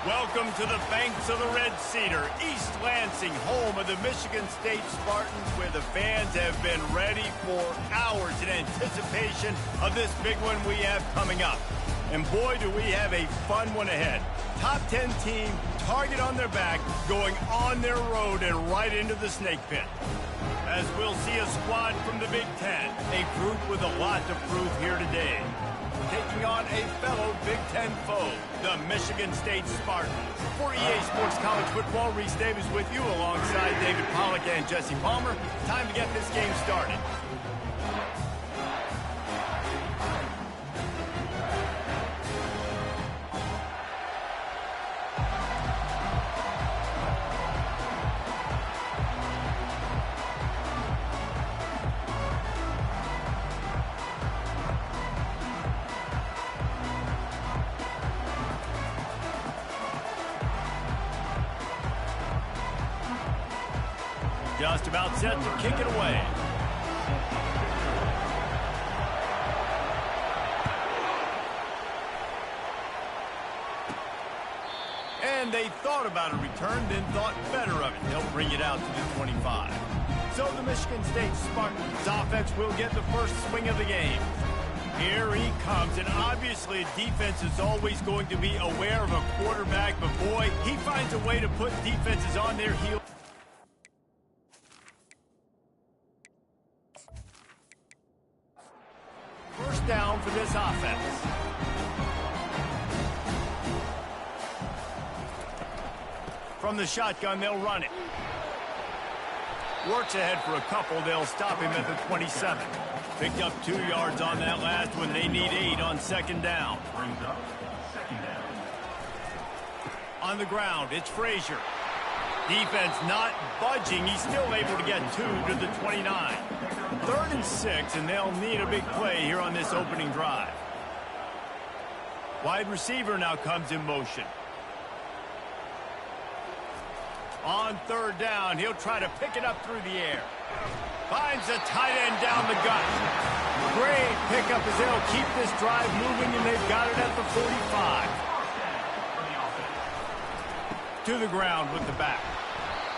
Welcome to the banks of the Red Cedar, East Lansing, home of the Michigan State Spartans, where the fans have been ready for hours in anticipation of this big one we have coming up. And boy, do we have a fun one ahead. Top 10 team, target on their back, going on their road and right into the snake pit. As we'll see a squad from the Big Ten, a group with a lot to prove here today. Taking on a fellow Big Ten foe, the Michigan State Spartans. For EA Sports College Football, Reese Davis with you alongside David Pollack and Jesse Palmer. Time to get this game started. Just about set to kick it away. And they thought about a return, then thought better of it. They'll bring it out to the 25. So the Michigan State Spartans offense will get the first swing of the game. Here he comes, and obviously defense is always going to be aware of a quarterback, but boy, he finds a way to put defenses on their heels. First down for this offense. From the shotgun, they'll run it. Works ahead for a couple. They'll stop him at the 27. Picked up 2 yards on that last one. They need 8 on second down. On the ground, it's Frazier. Defense not budging. He's still able to get 2 to the 29. 3rd and 6, and they'll need a big play here on this opening drive. Wide receiver now comes in motion. On 3rd down, he'll try to pick it up through the air. Finds the tight end down the gut. Great pickup as they'll keep this drive moving, and they've got it at the 45. To the ground with the back.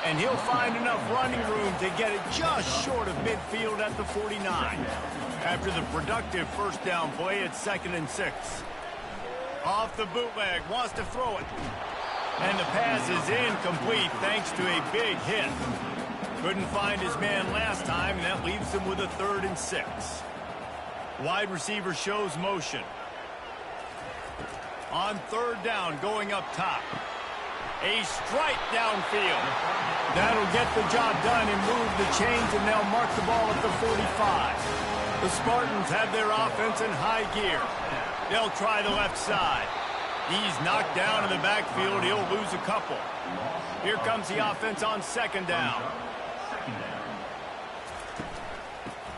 And he'll find enough running room to get it just short of midfield at the 49. After the productive first down play, it's 2nd and 6. Off the bootleg, wants to throw it. And the pass is incomplete thanks to a big hit. Couldn't find his man last time, and that leaves him with a 3rd and 6. Wide receiver shows motion. On 3rd down, going up top. A strike downfield. That'll get the job done and move the chains, and they'll mark the ball at the 45. The Spartans have their offense in high gear. They'll try the left side. He's knocked down in the backfield. He'll lose a couple. Here comes the offense on 2nd down.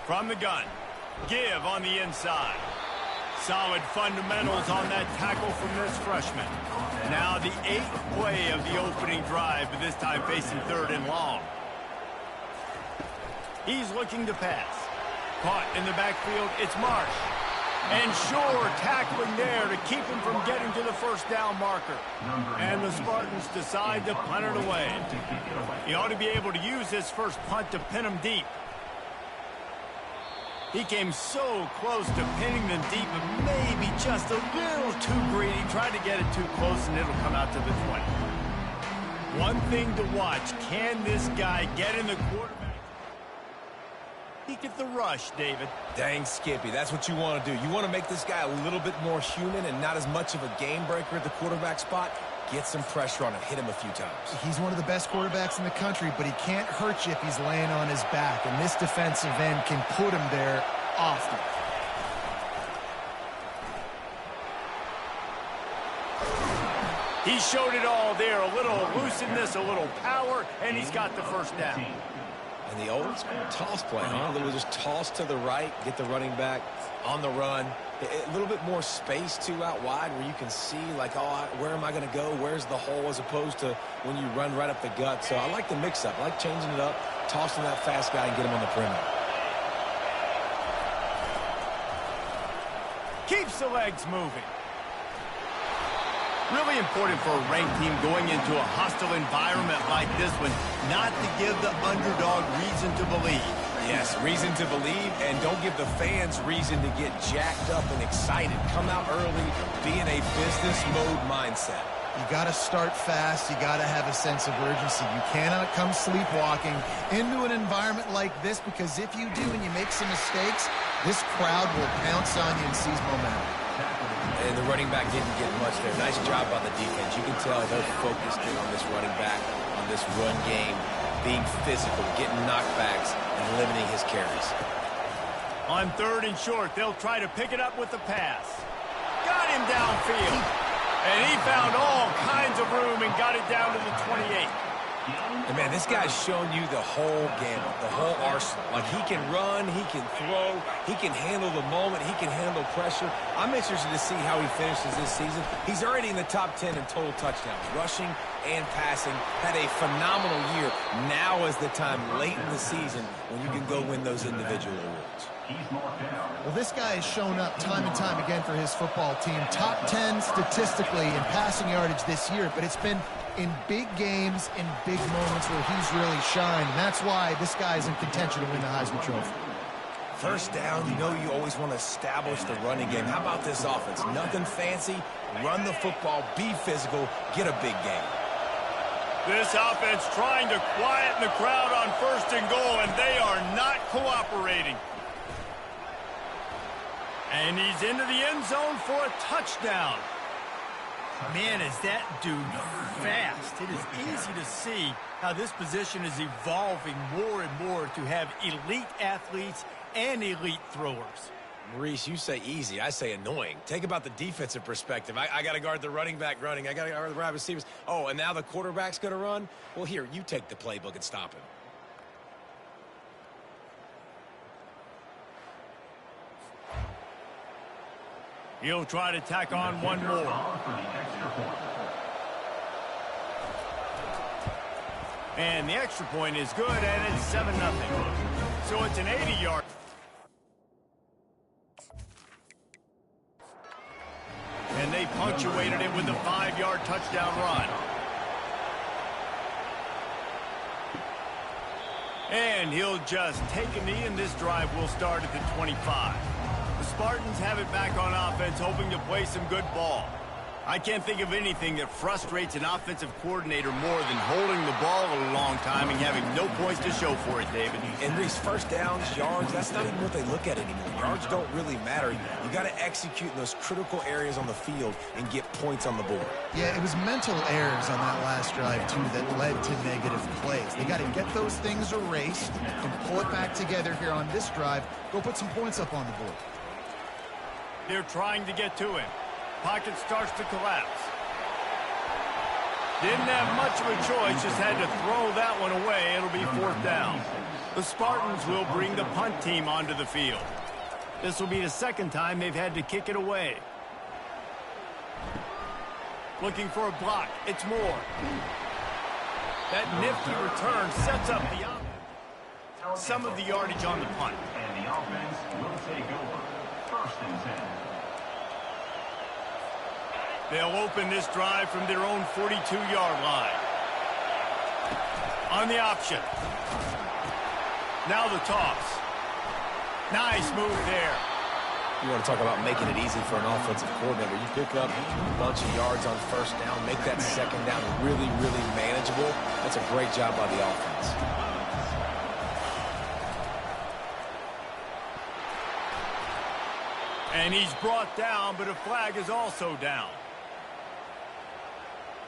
From the gun. Give on the inside. Solid fundamentals on that tackle from this freshman. Now the 8th play of the opening drive, but this time facing 3rd and long. He's looking to pass. Caught in the backfield, it's Marsh. And sure, tackling there to keep him from getting to the first down marker. And the Spartans decide to punt it away. He ought to be able to use this first punt to pin him deep. He came so close to pinning them deep, but maybe just a little too greedy. Tried to get it too close, and it'll come out to the 20. One thing to watch, can this guy get in the quarterback? Peek at the rush, David. Dang, Skippy, that's what you want to do. You want to make this guy a little bit more human and not as much of a game breaker at the quarterback spot. Get some pressure on him, hit him a few times. He's one of the best quarterbacks in the country, but he can't hurt you if he's laying on his back, and this defensive end can put him there often. He showed it all there, a little elusiveness, a little power, and he's got the first down. And the old school toss play, huh? A little just toss to the right, get the running back on the run. A little bit more space, too, out wide where you can see, like, oh, where am I going to go? Where's the hole, as opposed to when you run right up the gut. So I like the mix-up. I like changing it up, tossing that fast guy and get him on the perimeter. Keeps the legs moving. Really important for a ranked team going into a hostile environment like this one, not to give the underdog reason to believe. Yes, reason to believe, and don't give the fans reason to get jacked up and excited. Come out early, be in a business mode mindset. You got to start fast. You got to have a sense of urgency. You cannot come sleepwalking into an environment like this, because if you do and you make some mistakes, this crowd will pounce on you and seize momentum. And the running back didn't get much there. Nice job by the defense. You can tell they're focused in on this running back, on this run game, being physical, getting knockbacks, and limiting his carries. On 3rd and short, they'll try to pick it up with the pass. Got him downfield. And he found all kinds of room and got it down to the 28. And man, this guy's shown you the whole gamut, the whole arsenal. Like, he can run, he can throw, he can handle the moment, he can handle pressure. I'm interested to see how he finishes this season. He's already in the top 10 in total touchdowns, rushing and passing. Had a phenomenal year. Now is the time, late in the season, when you can go win those individual awards. Well, this guy has shown up time and time again for his football team. Top 10 statistically in passing yardage this year, but it's been in big games, in big moments where he's really shined. And that's why this guy is in contention to win the Heisman Trophy. First down, you know you always want to establish the running game. How about this offense? Nothing fancy. Run the football, be physical, get a big game. This offense trying to quieten the crowd on 1st and goal, and they are not cooperating. And he's into the end zone for a touchdown. Man, is that dude fast. It is easy to see how this position is evolving more and more to have elite athletes and elite throwers. Maurice, you say easy, I say annoying. Take about the defensive perspective. I got to guard the running back running. I got to guard the wide receivers. Oh, and now the quarterback's going to run? Well, here, you take the playbook and stop him. He'll try to tack on one more. And the extra point is good, and it's 7-0. So it's an 80-yard. And they punctuated it with a 5-yard touchdown run. And he'll just take a knee, and this drive will start at the 25. The Spartans have it back on offense, hoping to play some good ball. I can't think of anything that frustrates an offensive coordinator more than holding the ball a long time and having no points to show for it, David. And Reese, first downs, yards, that's not even what they look at anymore. Yards don't really matter. You got to execute in those critical areas on the field and get points on the board. Yeah, it was mental errors on that last drive, too, that led to negative plays. They got to get those things erased and pull it back together here on this drive. Go put some points up on the board. They're trying to get to him. Pocket starts to collapse. Didn't have much of a choice, just had to throw that one away. It'll be 4th down. The Spartans will bring the punt team onto the field. This will be the 2nd time they've had to kick it away. Looking for a block. It's Moore. That nifty return sets up the offense. Some of the yardage on the punt. And the offense will take over. 1st and 10. They'll open this drive from their own 42-yard line. On the option. Now the toss. Nice move there. You want to talk about making it easy for an offensive coordinator. You pick up a bunch of yards on 1st down, make that 2nd down really, really manageable. That's a great job by the offense. And he's brought down, but a flag is also down.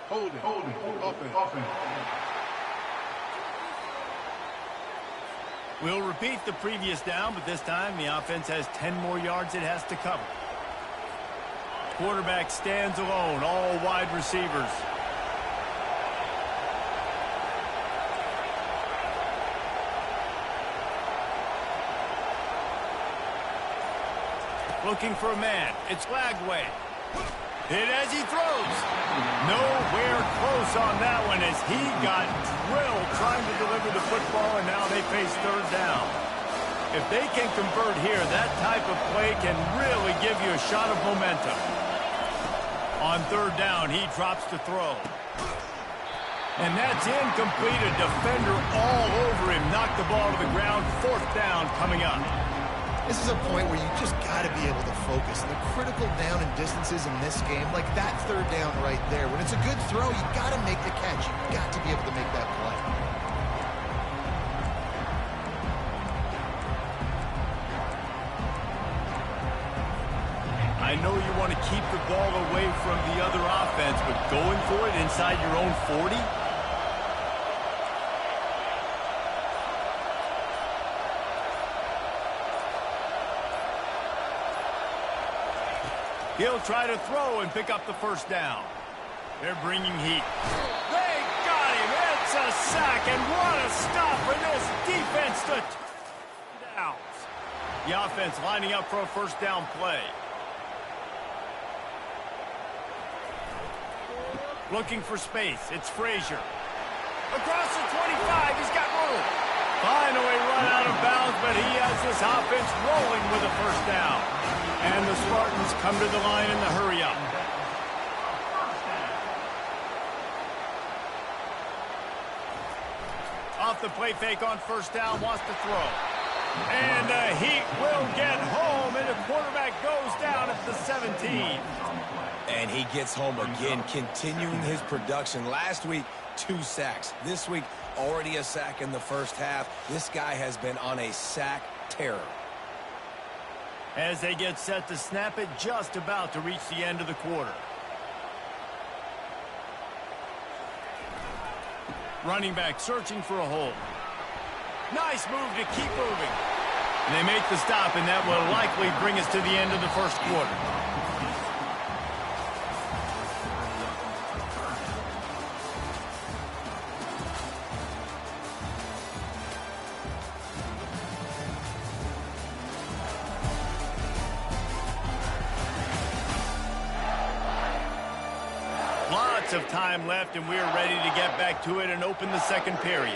Holding. Offense. We'll repeat the previous down, but this time the offense has 10 more yards it has to cover. Quarterback stands alone, all wide receivers. Looking for a man. It's Lagway. Hit as he throws. Nowhere close on that one as he got drilled trying to deliver the football, and now they face 3rd down. If they can convert here, that type of play can really give you a shot of momentum. On third down, he drops to throw. And that's incomplete. A defender all over him. Knocked the ball to the ground. Fourth down coming up. This is a point where you just got to be able to focus. The critical down and distances in this game, like that third down right there. When it's a good throw, you got to make the catch. You've got to be able to make that play. I know you want to keep the ball away from the other offense, but going for it inside your own 40? He'll try to throw and pick up the first down. They're bringing heat. They got him. It's a sack, and what a stop for this defense to downs. The offense lining up for a first down play. Looking for space. It's Frazier. Across the 25. He's got room. Finally run out of bounds, but he has this offense rolling with a first down. And the Spartans come to the line in the hurry-up. Off the play fake on first down, wants to throw. And the Heat will get home, and the quarterback goes down at the 17. And he gets home again, continuing his production. Last week, 2 sacks. This week, already a sack in the first half. This guy has been on a sack terror. As they get set to snap it, just about to reach the end of the quarter. Running back searching for a hole. Nice move to keep moving. And they make the stop, and that will likely bring us to the end of the first quarter. Of time left, and we're ready to get back to it and open the second period.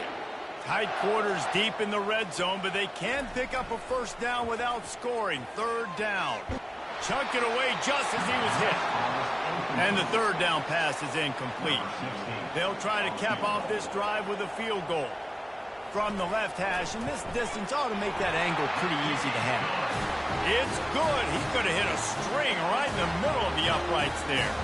Tight quarters deep in the red zone, but they can pick up a first down without scoring. Third down. Chunked it away just as he was hit. And the third down pass is incomplete. They'll try to cap off this drive with a field goal. From the left hash, and this distance ought to make that angle pretty easy to handle. It's good. He could have hit a string right in the middle of the uprights there.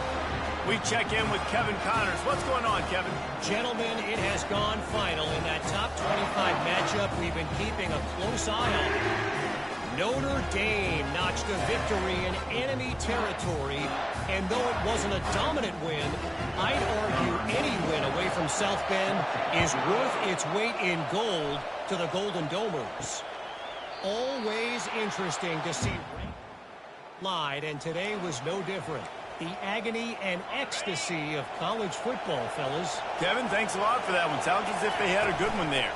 We check in with Kevin Connors. What's going on, Kevin? Gentlemen, it has gone final in that top 25 matchup we've been keeping a close eye on. Notre Dame notched a victory in enemy territory, and though it wasn't a dominant win, I'd argue any win away from South Bend is worth its weight in gold to the Golden Domers. Always interesting to see lied, and today was no different. The agony and ecstasy of college football, fellas. Kevin, thanks a lot for that one. Sounds as if they had a good one there.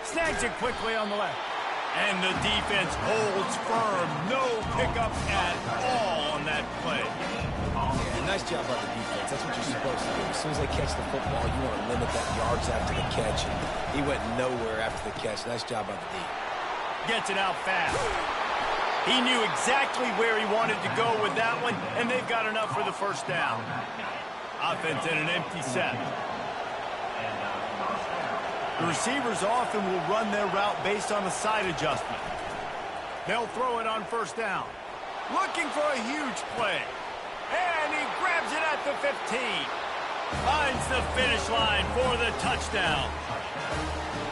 Snags it quickly on the left. And the defense holds firm. No pickup at all on that play. Yeah, nice job by the defense. That's what you're supposed to do. As soon as they catch the football, you want to limit that yards after the catch. And he went nowhere after the catch. Nice job by the D. Gets it out fast. He knew exactly where he wanted to go with that one, and they've got enough for the first down. Offense in an empty set. The receivers often will run their route based on a side adjustment. They'll throw it on first down. Looking for a huge play. And he grabs it at the 15. Finds the finish line for the touchdown.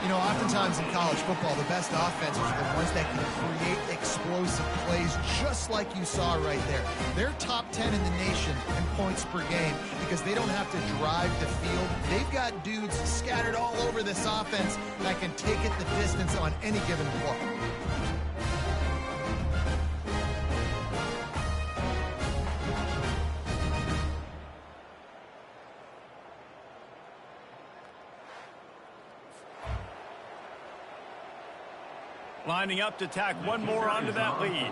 You know, oftentimes in college football, the best offenses are the ones that can create explosive plays just like you saw right there. They're top 10 in the nation in points per game because they don't have to drive the field. They've got dudes scattered all over this offense that can take it the distance on any given play. Lining up to tack one more onto that lead.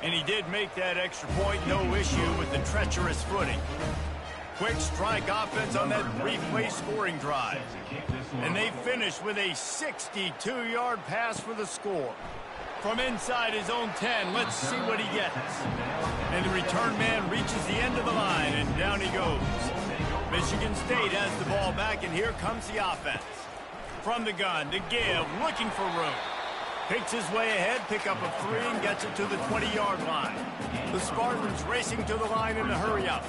And he did make that extra point, no issue with the treacherous footing. Quick strike offense on that three-play scoring drive. And they finish with a 62-yard pass for the score. From inside his own 10, let's see what he gets. And the return man reaches the end of the line, and down he goes. Michigan State has the ball back, and here comes the offense. From the gun to give, looking for room. Picks his way ahead, pick up a 3, and gets it to the 20-yard line. The Spartans racing to the line in a hurry-up.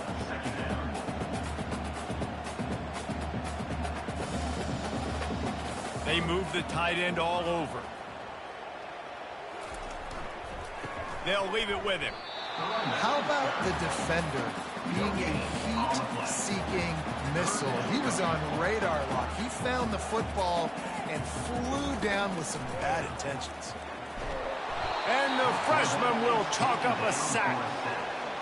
They move the tight end all over. They'll leave it with him. How about the defender being a heat-seeking missile? He was on radar lock. He found the football and flew down with some bad intentions. And the freshman will chalk up a sack.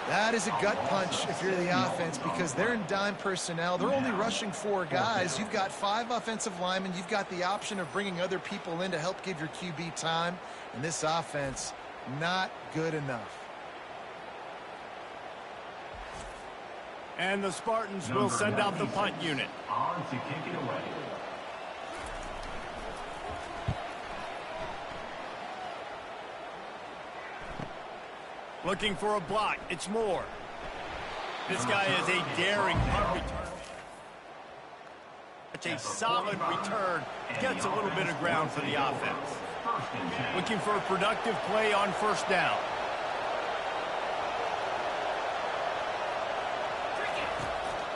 That is a gut punch if you're the offense, because they're in dime personnel. They're only rushing 4 guys. You've got 5 offensive linemen. You've got the option of bringing other people in to help give your QB time. And this offense, not good enough. And the Spartans will send out the punt unit. On to kick it away. Looking for a block. It's Moore. This guy is a daring punt return. It's a solid return. Gets a little bit of ground for the offense. Looking for a productive play on first down.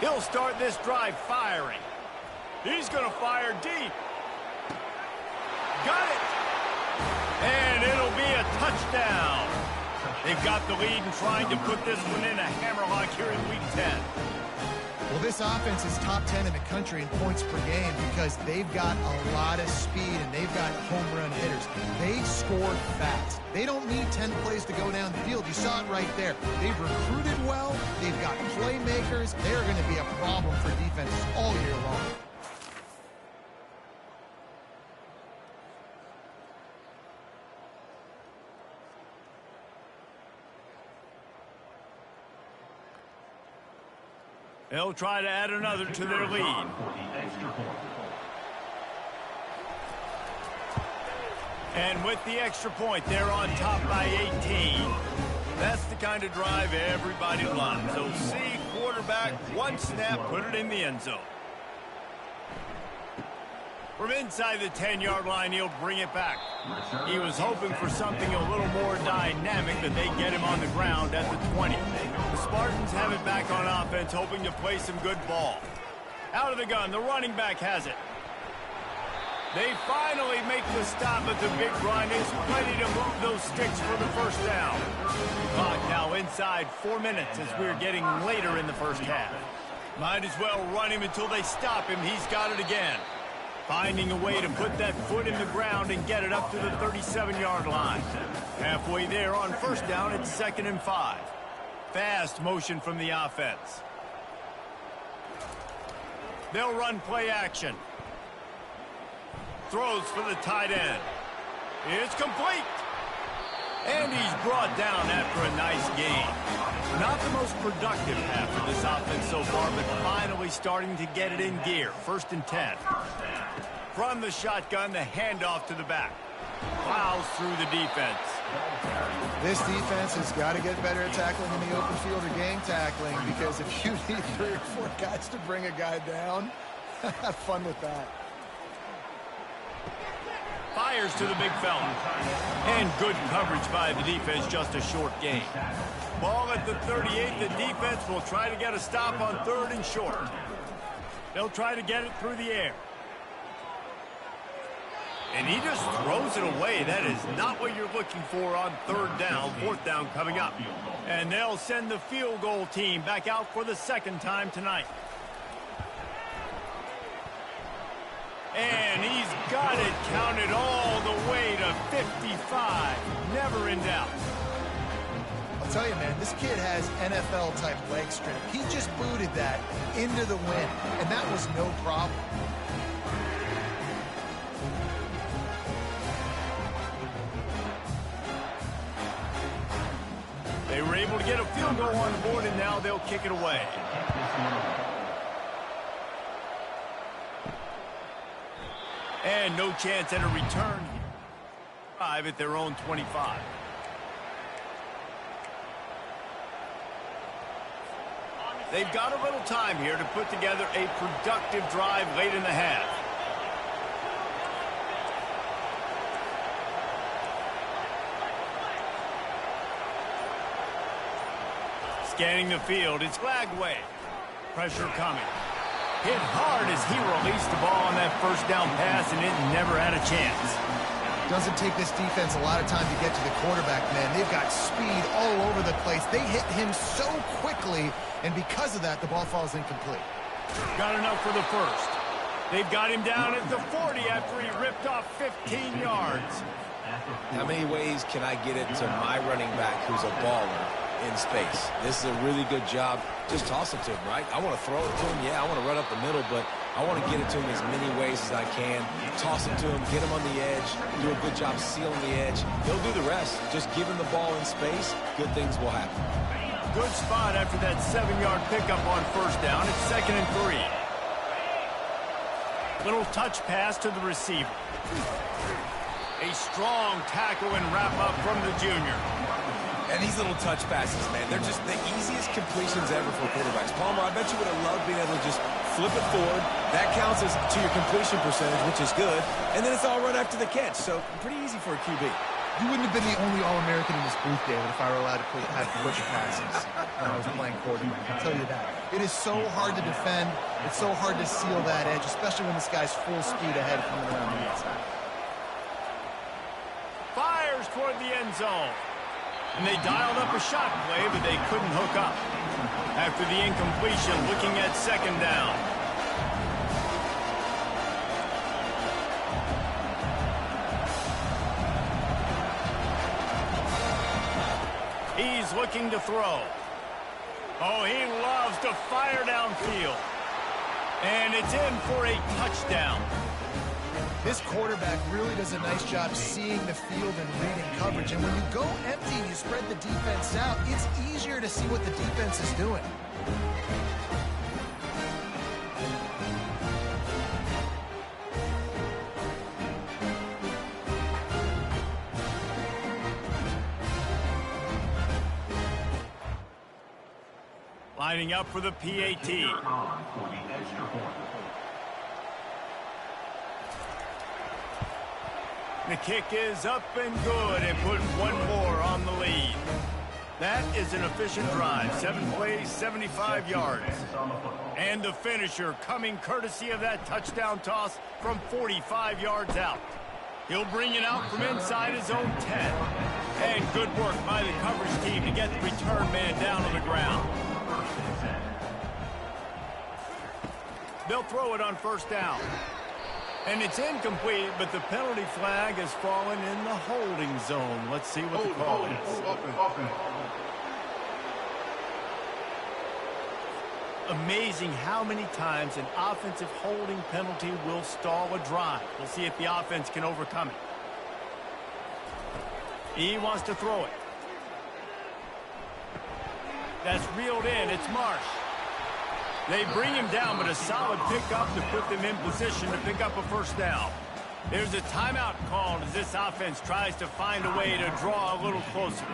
He'll start this drive firing. He's going to fire deep. Got it. And it'll be a touchdown. They've got the lead and trying to put this one in a hammerlock here in Week 10. Well, this offense is top 10 in the country in points per game because they've got a lot of speed and they've got home run hitters. They score fast. They don't need 10 plays to go down the field. You saw it right there. They've recruited well. They've got playmakers. They're going to be a problem for defenses all year long. They'll try to add another to their lead. And with the extra point, they're on top by 18. That's the kind of drive everybody loves. So see, quarterback, one snap, put it in the end zone. From inside the 10-yard line, he'll bring it back. He was hoping for something a little more dynamic, but they get him on the ground at the 20. The Spartans have it back on offense, hoping to play some good ball. Out of the gun, the running back has it. They finally make the stop, but the big run is plenty to move those sticks for the first down. Clock now inside 4 minutes as we're getting later in the first half. Might as well run him until they stop him. He's got it again. Finding a way to put that foot in the ground and get it up to the 37-yard line. Halfway there on first down, it's 2nd and 5. Fast motion from the offense. They'll run play action. Throws for the tight end. It's complete. And he's brought down after a nice gain. Not the most productive half of this offense so far, but finally starting to get it in gear. 1st and 10. From the shotgun, the handoff to the back. Plows through the defense. This defense has got to get better at tackling in the open field or gang tackling, because if you need 3 or 4 guys to bring a guy down, have fun with that. Fires to the big fella. And good coverage by the defense, just a short gain. Ball at the 38. The defense will try to get a stop on 3rd and short. They'll try to get it through the air. And he just throws it away. That is not what you're looking for on 3rd down. 4th down coming up. And they'll send the field goal team back out for the 2nd time tonight. And he's got it counted all the way to 55. Never in doubt. I'll tell you, man, this kid has NFL-type leg strength. He just booted that into the wind, and that was no problem. They were able to get a field goal on the board, and now they'll kick it away. And no chance at a return. drive at their own 25. They've got a little time here to put together a productive drive late in the half. Scanning the field, it's flagged away. Pressure coming. Hit hard as he released the ball on that first down pass, and it never had a chance. Doesn't take this defense a lot of time to get to the quarterback, man. They've got speed all over the place. They hit him so quickly, and because of that, the ball falls incomplete. Got enough for the first. They've got him down at the 40 after he ripped off 15 yards. How many ways can I get it to my running back who's a baller in space? This is a really good job. Just toss it to him, right? I want to throw it to him. Yeah, I want to run up the middle, but I want to get it to him as many ways as I can. Toss it to him, get him on the edge, do a good job sealing the edge. He'll do the rest. Just give him the ball in space. Good things will happen. Good spot after that 7-yard pickup on first down. It's 2nd and 3. Little touch pass to the receiver. A strong tackle and wrap up from the junior. And these little touch passes, man, they're just the easiest completions ever for quarterbacks. Palmer, I bet you would have loved being able to just flip it forward. That counts as to your completion percentage, which is good. And then it's all run after the catch, so pretty easy for a QB. You wouldn't have been the only All-American in this booth, David, if I were allowed to have push passes when I was playing quarterback. I'll tell you that. It is so hard to defend. It's so hard to seal that edge, especially when this guy's full speed ahead coming around the inside. Fires toward the end zone. And they dialed up a shot play, but they couldn't hook up. After the incompletion, looking at 2nd down. He's looking to throw. Oh, he loves to fire downfield. And it's in for a touchdown. This quarterback really does a nice job seeing the field and reading coverage. And when you go empty and you spread the defense out, it's easier to see what the defense is doing. Lining up for the PAT. The kick is up and good and put one more on the lead. That is an efficient drive. 7 plays, 75 yards. And the finisher coming courtesy of that touchdown toss from 45 yards out. He'll bring it out from inside his own 10. And good work by the coverage team to get the return man down on the ground. They'll throw it on first down. And it's incomplete, but the penalty flag has fallen in the holding zone. Let's see what the call is. Amazing how many times an offensive holding penalty will stall a drive. We'll see if the offense can overcome it. He wants to throw it. That's reeled in. It's Marsh. They bring him down, but a solid pickup to put them in position to pick up a first down. There's a timeout called as this offense tries to find a way to draw a little closer.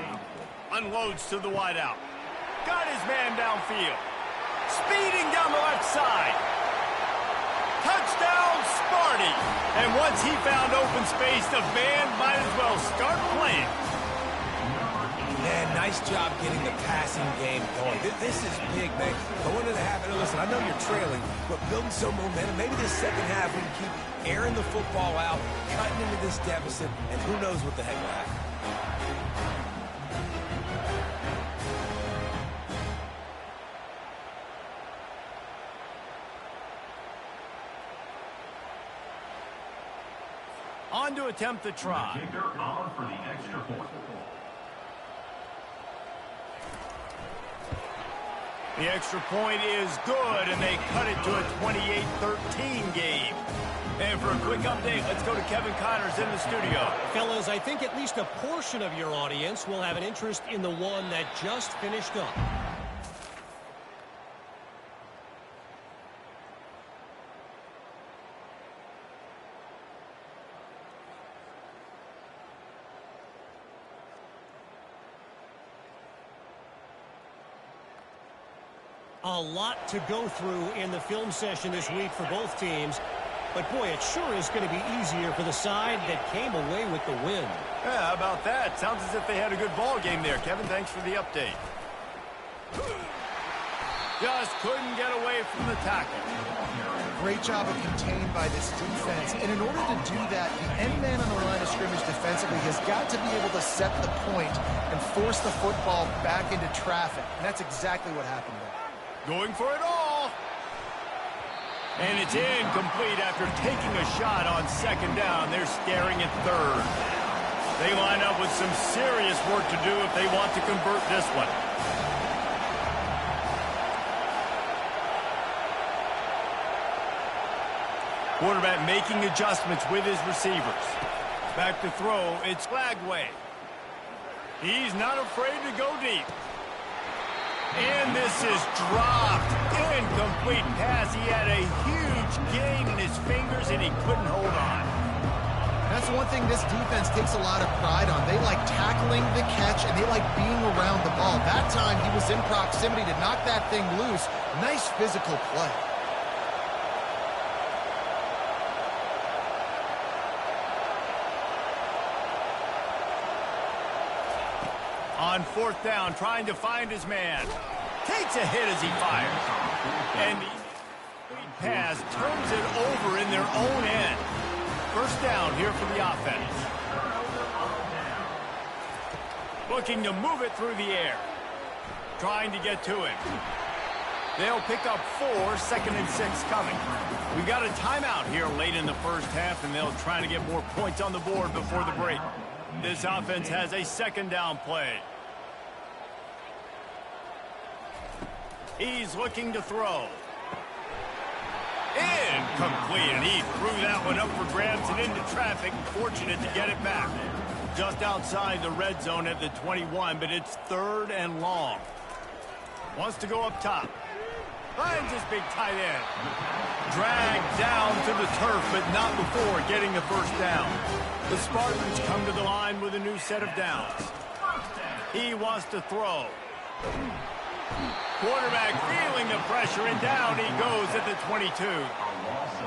Unloads to the wideout. Got his man downfield. Speeding down the left side. Touchdown, Sparty. And once he found open space, the band might as well start playing. Man, nice job getting the passing game going. This is big, man. Going into the half, and listen, I know you're trailing, but building some momentum. Maybe this second half we can keep airing the football out, cutting into this deficit, and who knows what the heck will happen. On to attempt the try. On for the extra point. The extra point is good, and they cut it to a 28-13 game. And for a quick update, let's go to Kevin Connors in the studio. Fellas, I think at least a portion of your audience will have an interest in the one that just finished up. A lot to go through in the film session this week for both teams. But, boy, it sure is going to be easier for the side that came away with the win. Yeah, how about that? Sounds as if they had a good ball game there. Kevin, thanks for the update. Just couldn't get away from the tackle. Great job of contained by this defense. And in order to do that, the end man on the line of scrimmage defensively has got to be able to set the point and force the football back into traffic. And that's exactly what happened there. Going for it all. And it's incomplete after taking a shot on second down. They're staring at third. They line up with some serious work to do if they want to convert this one. Quarterback making adjustments with his receivers. Back to throw. It's Flagway. He's not afraid to go deep. And this is dropped. Incomplete pass. He had a huge gain in his fingers, and he couldn't hold on. That's one thing this defense takes a lot of pride on. They like tackling the catch, and they like being around the ball. That time, he was in proximity to knock that thing loose. Nice physical play. On fourth down, trying to find his man. Takes a hit as he fires. And the pass turns it over in their own end. First down here for the offense. Looking to move it through the air. Trying to get to him. They'll pick up 4, 2nd and 6 coming. We got a timeout here late in the first half, and they'll try to get more points on the board before the break. This offense has a second down play. He's looking to throw. Incomplete, and he threw that one up for grabs and into traffic. Fortunate to get it back. Just outside the red zone at the 21, but it's 3rd and long. Wants to go up top. Finds his big tight end. Dragged down to the turf, but not before getting the first down. The Spartans come to the line with a new set of downs. He wants to throw. Quarterback feeling the pressure, and down he goes at the 22.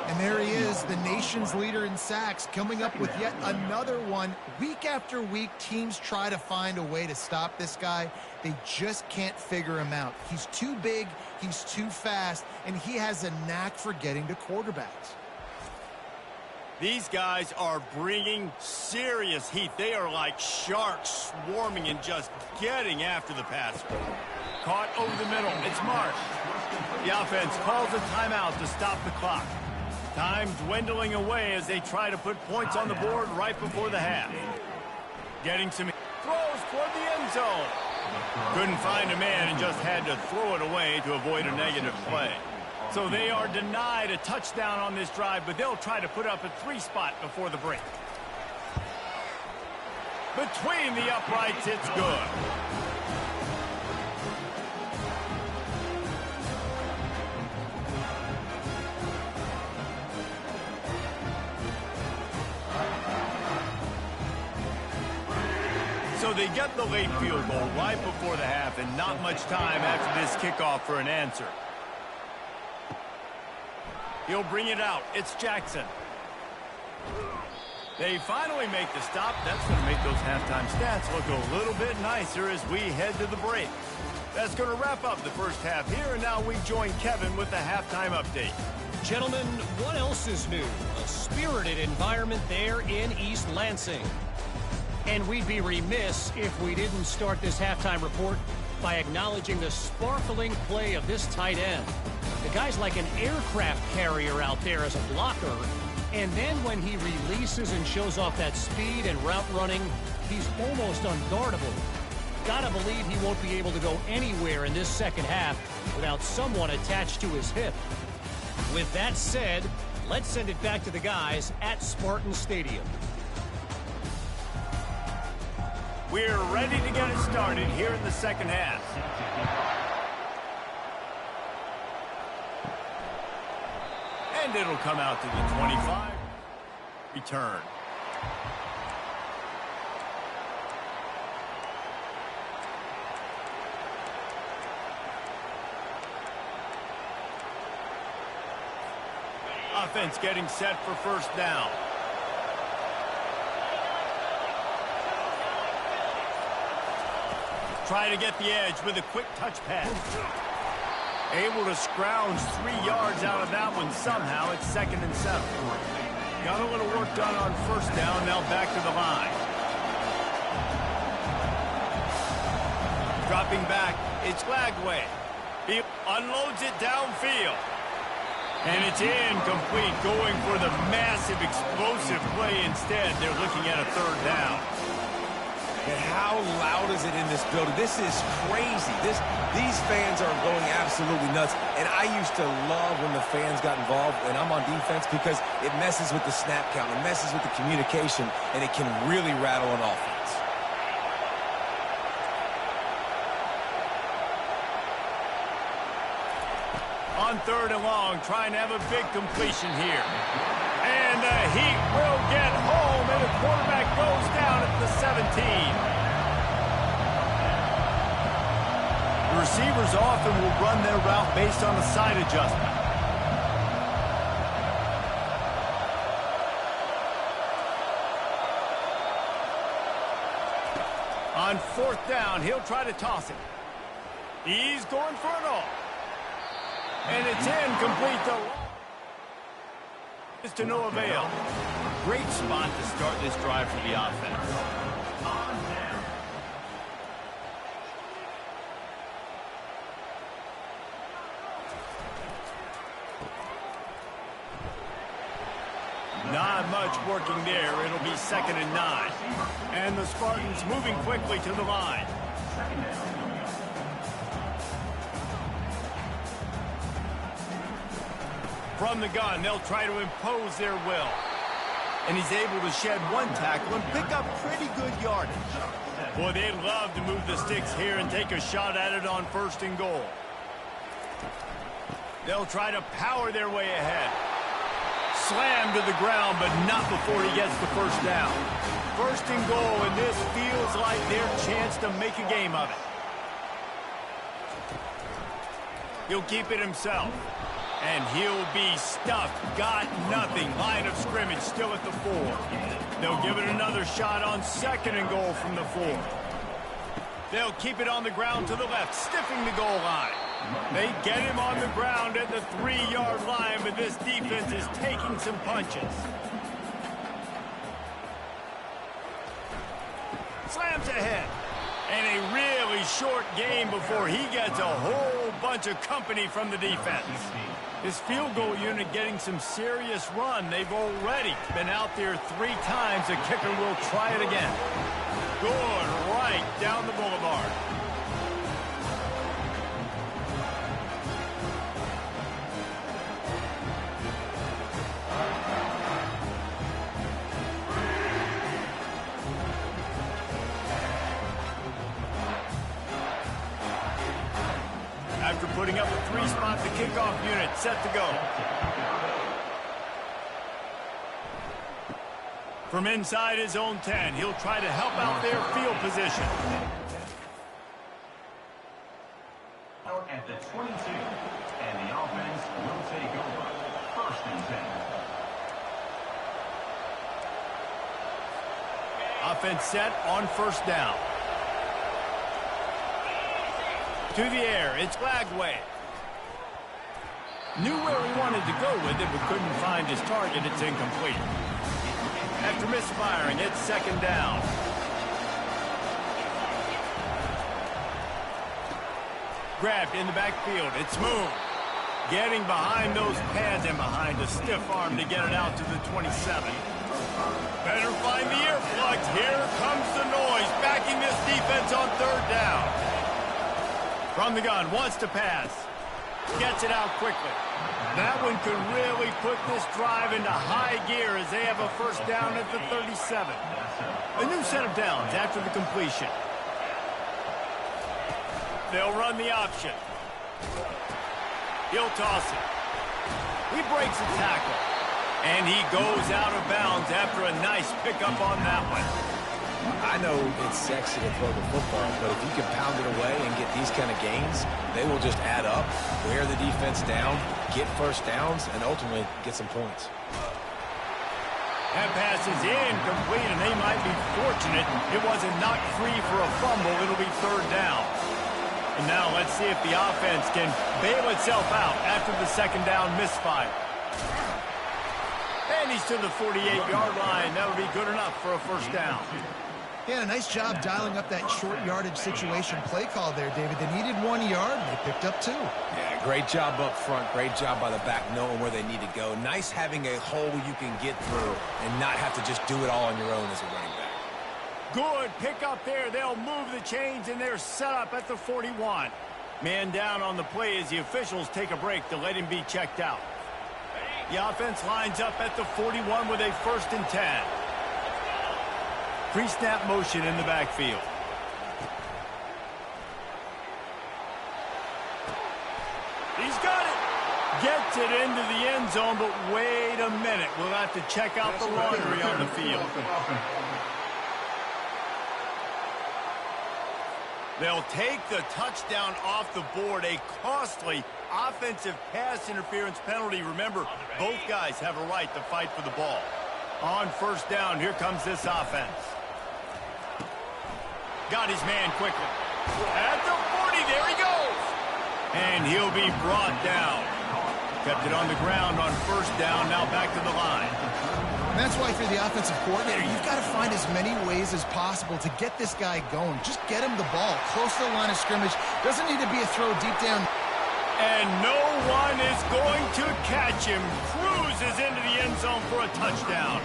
And there he is, the nation's leader in sacks, coming up with yet another one. Week after week, teams try to find a way to stop this guy. They just can't figure him out. He's too big, he's too fast, and he has a knack for getting to quarterbacks. These guys are bringing serious heat. They are like sharks swarming and just getting after the passer. Caught over the middle. It's Marsh. The offense calls a timeout to stop the clock. Time dwindling away as they try to put points on the board right before the half. Getting some throws toward the end zone. Couldn't find a man and just had to throw it away to avoid a negative play. So they are denied a touchdown on this drive, but they'll try to put up a 3-spot before the break. Between the uprights, it's good. So they get the late field goal right before the half, and not much time after this kickoff for an answer. He'll bring it out. It's Jackson. They finally make the stop. That's going to make those halftime stats look a little bit nicer as we head to the break. That's going to wrap up the first half here, and now we join Kevin with the halftime update. Gentlemen, what else is new? A spirited environment there in East Lansing. And we'd be remiss if we didn't start this halftime report by acknowledging the sparkling play of this tight end. The guy's like an aircraft carrier out there as a blocker. And then when he releases and shows off that speed and route running, he's almost unguardable. Gotta believe he won't be able to go anywhere in this second half without someone attached to his hip. With that said, let's send it back to the guys at Spartan Stadium. We're ready to get it started here in the second half. And it'll come out to the 25. Return. offense getting set for first down. Try to get the edge with a quick touch pass. Able to scrounge 3 yards out of that one somehow. It's 2nd and 7. Got a little work done on first down. Now back to the line. Dropping back. It's Lagway. He unloads it downfield. And it's incomplete, going for the massive explosive play instead. They're looking at a 3rd down. And how loud is it in this building? This is crazy. These fans are going absolutely nuts. And I used to love when the fans got involved, and I'm on defense, because it messes with the snap count. It messes with the communication, and it can really rattle an offense. On 3rd and long, trying to have a big completion here. And the Heat will get home, and the quarterback goes down at the 17. The receivers often will run their route based on a side adjustment. On 4th down, he'll try to toss it. He's going for it all. And it's incomplete though. It's to no avail. Great spot to start this drive for the offense. Not much working there. It'll be 2nd and 9. And the Spartans moving quickly to the line. From the gun, they'll try to impose their will. And he's able to shed 1 tackle and pick up pretty good yardage. Boy, they'd love to move the sticks here and take a shot at it on 1st and goal. They'll try to power their way ahead. Slammed to the ground, but not before he gets the 1st down. 1st and goal, and this feels like their chance to make a game of it. He'll keep it himself. And he'll be stuffed. Got nothing. Line of scrimmage still at the 4. They'll give it another shot on 2nd and goal from the 4. They'll keep it on the ground to the left, stiffing the goal line. They get him on the ground at the 3-yard line, but this defense is taking some punches. Slams ahead. And a really short game before he gets a whole bunch of company from the defense. His field goal unit getting some serious run. They've already been out there 3 times. The kicker will try it again. Good right down the boulevard. After putting up a 3-spot, the kickoff unit set to go. From inside his own 10, he'll try to help out their field position. Out at the 22, and the offense will take over. 1st and 10. Offense set on 1st down. To the air, it's Lagway. Knew where he wanted to go with it, but couldn't find his target. It's incomplete. After misfiring, it's 2nd down. Grabbed in the backfield. It's Moon. Getting behind those pads and behind a stiff arm to get it out to the 27. Better find the earplugs. Here comes the noise, backing this defense on 3rd down. From the gun, wants to pass. Gets it out quickly. That one could really put this drive into high gear as they have a 1st down at the 37. A new set of downs after the completion. They'll run the option. He'll toss it. He breaks a tackle. And he goes out of bounds after a nice pickup on that one. I know it's sexy to throw the football, but if you can pound it away and get these kind of gains, they will just add up, wear the defense down, get first downs, and ultimately get some points. That pass is incomplete, and they might be fortunate it wasn't knocked free for a fumble. It'll be third down. And now let's see if the offense can bail itself out after the second down misfire. And he's to the 48-yard line. That would be good enough for a first down. Yeah, a nice job dialing up that short yardage situation play call there, David. They needed 1 yard, and they picked up 2. Yeah, great job up front. Great job by the back knowing where they need to go. Nice having a hole you can get through and not have to just do it all on your own as a running back. Good pick up there. They'll move the chains, and they're set up at the 41. Man down on the play as the officials take a break to let him be checked out. The offense lines up at the 41 with a 1st and 10. Pre-snap motion in the backfield. He's got it. Gets it into the end zone, but wait a minute. We'll have to check out the laundry on the field. They'll take the touchdown off the board. A costly offensive pass interference penalty. Remember, both guys have a right to fight for the ball. On first down, here comes this offense. Got his man quickly. At the 40, there he goes. And he'll be brought down. Kept it on the ground on first down, now back to the line. And that's why, if you're the offensive coordinator, you've got to find as many ways as possible to get this guy going. Just get him the ball close to the line of scrimmage. Doesn't need to be a throw deep down. And no one is going to catch him. Cruises into the end zone for a touchdown.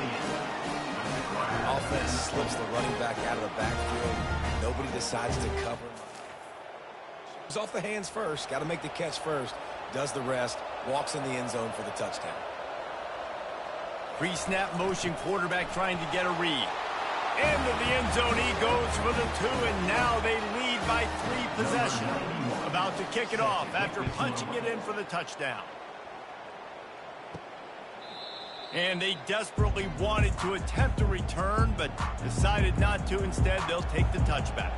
Offense slips the running back out of the backfield. Nobody decides to cover. He's off the hands first. Got to make the catch first. Does the rest. Walks in the end zone for the touchdown. Pre-snap motion, quarterback trying to get a read. Into the end zone he goes for the 2, and now they lead by 3 possessions. About to kick it off after punching it in for the touchdown. And they desperately wanted to attempt a return, but decided not to. Instead, they'll take the touchback.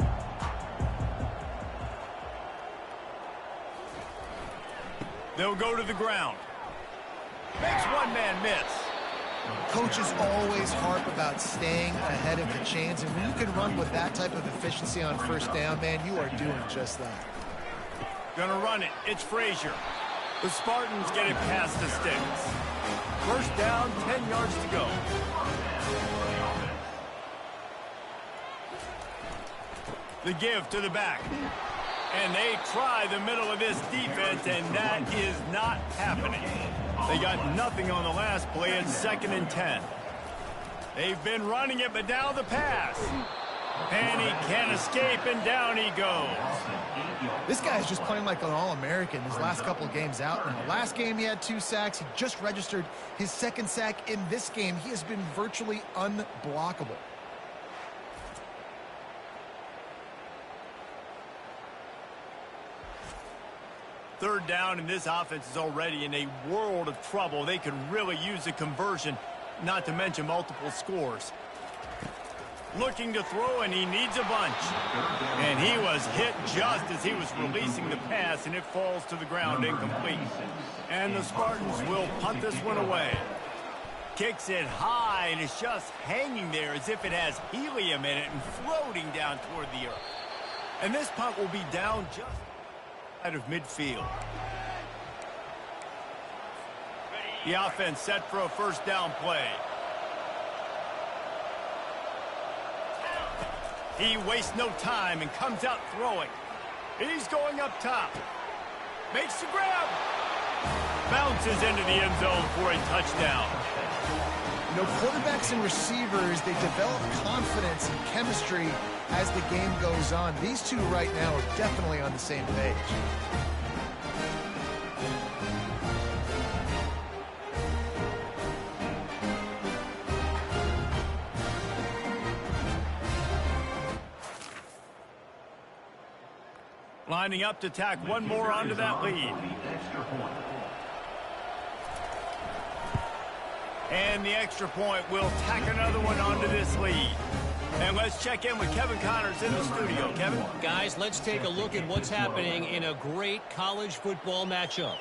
They'll go to the ground. Makes one man miss. Coaches always harp about staying ahead of the chains, and when you can run with that type of efficiency on first down, man, you are doing just that. Gonna run it. It's Frazier. The Spartans get it past the sticks. First down, 10 yards to go. The give to the back. And they try the middle of this defense, and that is not happening. They got nothing on the last play. It's 2nd and 10. They've been running it, but now the pass. And he can't escape, and down he goes. This guy's just playing like an All-American his last couple of games out now. Last game he had 2 sacks. He just registered his 2nd sack in this game. He has been virtually unblockable. Third down, and this offense is already in a world of trouble. They could really use a conversion, not to mention multiple scores. Looking to throw, and he needs a bunch. And he was hit just as he was releasing the pass, and it falls to the ground incomplete. And the Spartans will punt this one away. Kicks it high, and it's just hanging there as if it has helium in it and floating down toward the earth. And this punt will be down just out of midfield. The offense set for a first down play. He wastes no time and comes out throwing. He's going up top. Makes the grab. Bounces into the end zone for a touchdown. You know, quarterbacks and receivers, they develop confidence and chemistry as the game goes on. These two right now are definitely on the same page. Lining up to tack one more onto that lead. And the extra point will tack another one onto this lead. And let's check in with Kevin Connors in the studio. Kevin? Guys, let's take a look at what's happening in a great college football matchup.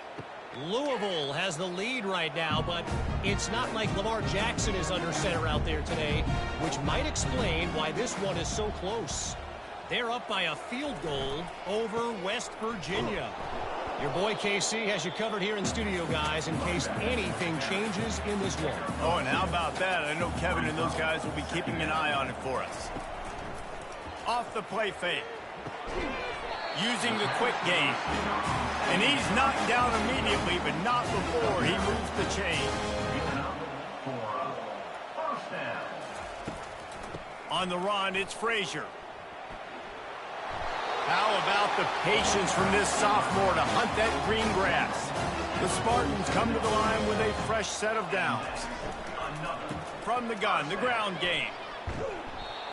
Louisville has the lead right now, but it's not like Lamar Jackson is under center out there today, which might explain why this one is so close. They're up by a field goal over West Virginia. Your boy KC has you covered here in studio, guys, in case anything changes in this one. Oh, and how about that? I know Kevin and those guys will be keeping an eye on it for us. Off the play fake. Using the quick game. And he's knocked down immediately, but not before he moves the chain. On the run, it's Frazier. How about the patience from this sophomore to hunt that green grass? The Spartans come to the line with a fresh set of downs. From the gun, the ground game.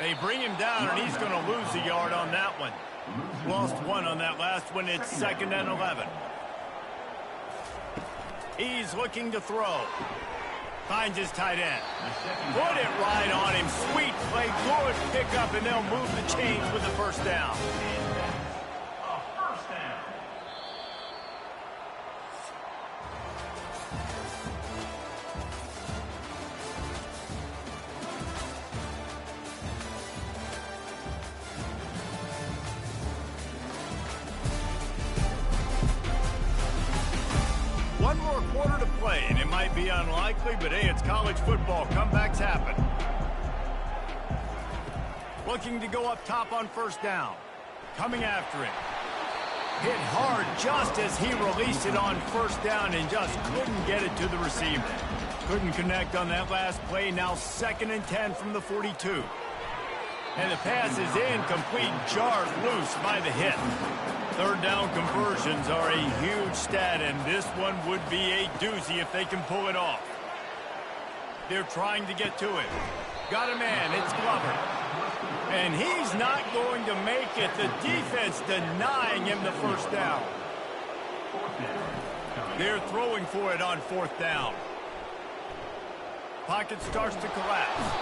They bring him down, and he's going to lose a yard on that one. Lost one on that last one. It's 2nd and 11. He's looking to throw. Finds his tight end. Put it right on him. Sweet play, good pickup, and they'll move the chains with the first down. One more quarter to play, and it might be unlikely, but hey, it's college football. Comebacks happen. Looking to go up top on first down. Coming after it. Hit hard just as he released it on first down and just couldn't get it to the receiver. Couldn't connect on that last play. Now 2nd and 10 from the 42. And the pass is incomplete, jarred loose by the hit. Third down conversions are a huge stat, and this one would be a doozy if they can pull it off. They're trying to get to it. Got a man, it's Glover. And he's not going to make it. The defense denying him the first down. They're throwing for it on 4th down. Pocket starts to collapse.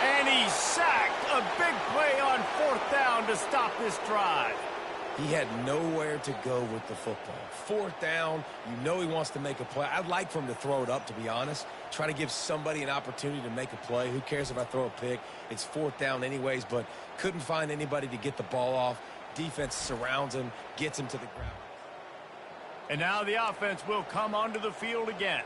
And he's sacked. A big play on 4th down to stop this drive. He had nowhere to go with the football. 4th down, you know he wants to make a play. I'd like for him to throw it up, to be honest. Try to give somebody an opportunity to make a play. Who cares if I throw a pick? It's 4th down anyways, but couldn't find anybody to get the ball off. Defense surrounds him, gets him to the ground. And now the offense will come onto the field again.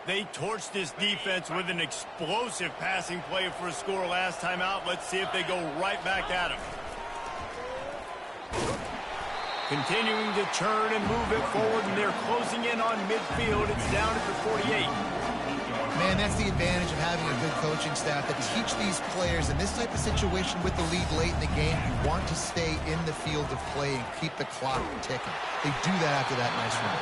They torched this defense with an explosive passing play for a score last time out. Let's see if they go right back at him. Continuing to churn and move it forward, and they're closing in on midfield. It's down at the 48. Man, that's the advantage of having a good coaching staff that teach these players in this type of situation with the lead late in the game. You want to stay in the field of play and keep the clock ticking. They do that after that nice run.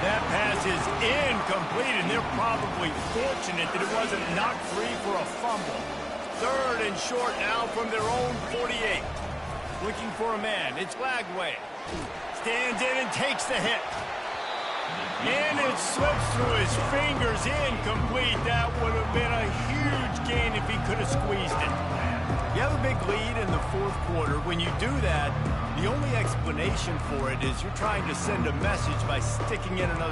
That pass is incomplete, and they're probably fortunate that it wasn't knocked free for a fumble. 3rd and short now from their own 48. Looking for a man. It's Lagway. Stands in and takes the hit. And it slips through his fingers. Incomplete. That would have been a huge gain if he could have squeezed it. You have a big lead in the 4th quarter. When you do that, the only explanation for it is you're trying to send a message by sticking in another